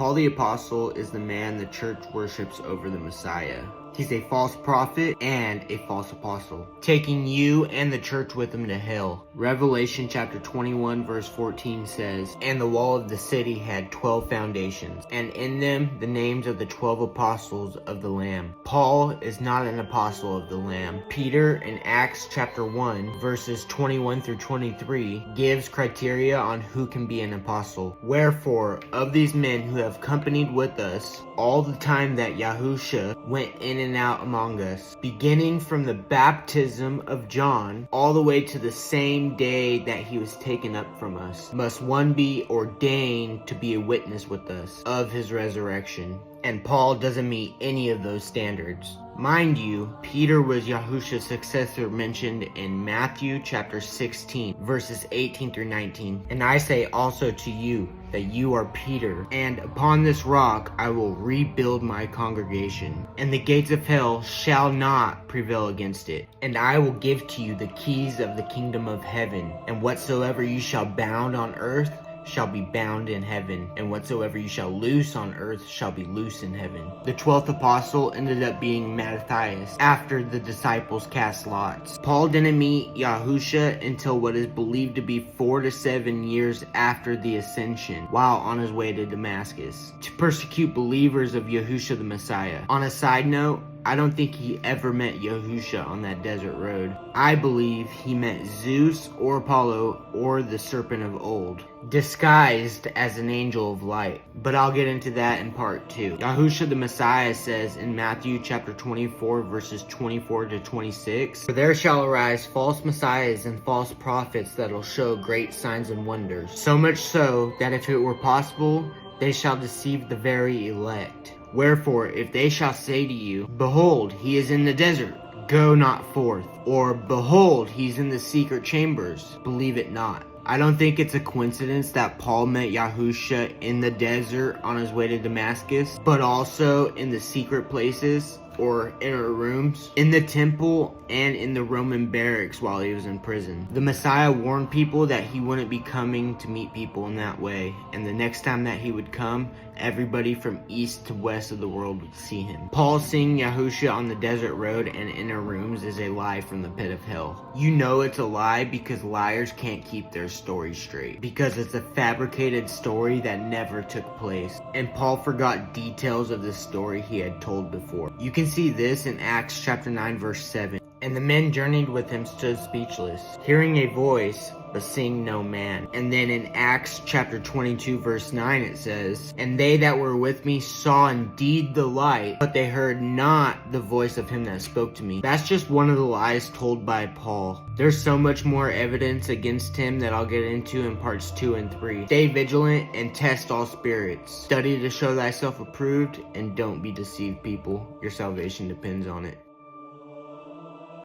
Paul the Apostle is the man the church worships over the Messiah. He's a false prophet and a false apostle, taking you and the church with him to hell. Revelation chapter 21 verse 14 says, "And the wall of the city had 12 foundations, and in them the names of the 12 apostles of the Lamb." Paul is not an apostle of the Lamb. Peter in Acts chapter 1 verses 21 through 23 gives criteria on who can be an apostle. "Wherefore, of these men who have companied with us all the time that Yahuah went in and out among us, beginning from the baptism of John all the way to the same day that he was taken up from us, must one be ordained to be a witness with us of his resurrection." And Paul doesn't meet any of those standards. Mind you, Peter was Yahush's successor mentioned in Matthew chapter 16 verses 18 through 19. "And I say also to you that you are Peter, and upon this rock I will rebuild my congregation, and the gates of hell shall not prevail against it. And I will give to you the keys of the kingdom of heaven, and whatsoever you shall bound on earth shall be bound in heaven, and whatsoever you shall loose on earth shall be loose in heaven." The 12th apostle ended up being Matthias after the disciples cast lots. Paul didn't meet Yahushua until what is believed to be 4 to 7 years after the ascension, while on his way to Damascus, to persecute believers of Yahushua the Messiah. On a side note, I don't think he ever met Yahushua on that desert road. I believe he met Zeus or Apollo or the serpent of old, disguised as an angel of light. But I'll get into that in part 2. Yahushua the Messiah says in Matthew chapter 24 verses 24 to 26, "For there shall arise false messiahs and false prophets that'll show great signs and wonders, so much so that if it were possible, they shall deceive the very elect. Wherefore, if they shall say to you, Behold, he is in the desert, go not forth. Or, Behold, he's in the secret chambers, believe it not." I don't think it's a coincidence that Paul met Yahushua in the desert on his way to Damascus, but also in the secret places or inner rooms, in the temple, and in the Roman barracks while he was in prison. The Messiah warned people that he wouldn't be coming to meet people in that way, and the next time that he would come, everybody from east to west of the world would see him. Paul seeing Yahushua on the desert road and inner rooms is a lie from the pit of hell. You know it's a lie because liars can't keep their story straight, because it's a fabricated story that never took place, and Paul forgot details of the story he had told before. You can see this in Acts chapter 9 verse 7. "And the men journeyed with him stood speechless, hearing a voice, but seeing no man." And then in Acts chapter 22 verse 9 it says, "And they that were with me saw indeed the light, but they heard not the voice of him that spoke to me." That's just one of the lies told by Paul. There's so much more evidence against him that I'll get into in parts 2 and 3. Stay vigilant and test all spirits. Study to show thyself approved, and don't be deceived, people. Your salvation depends on it.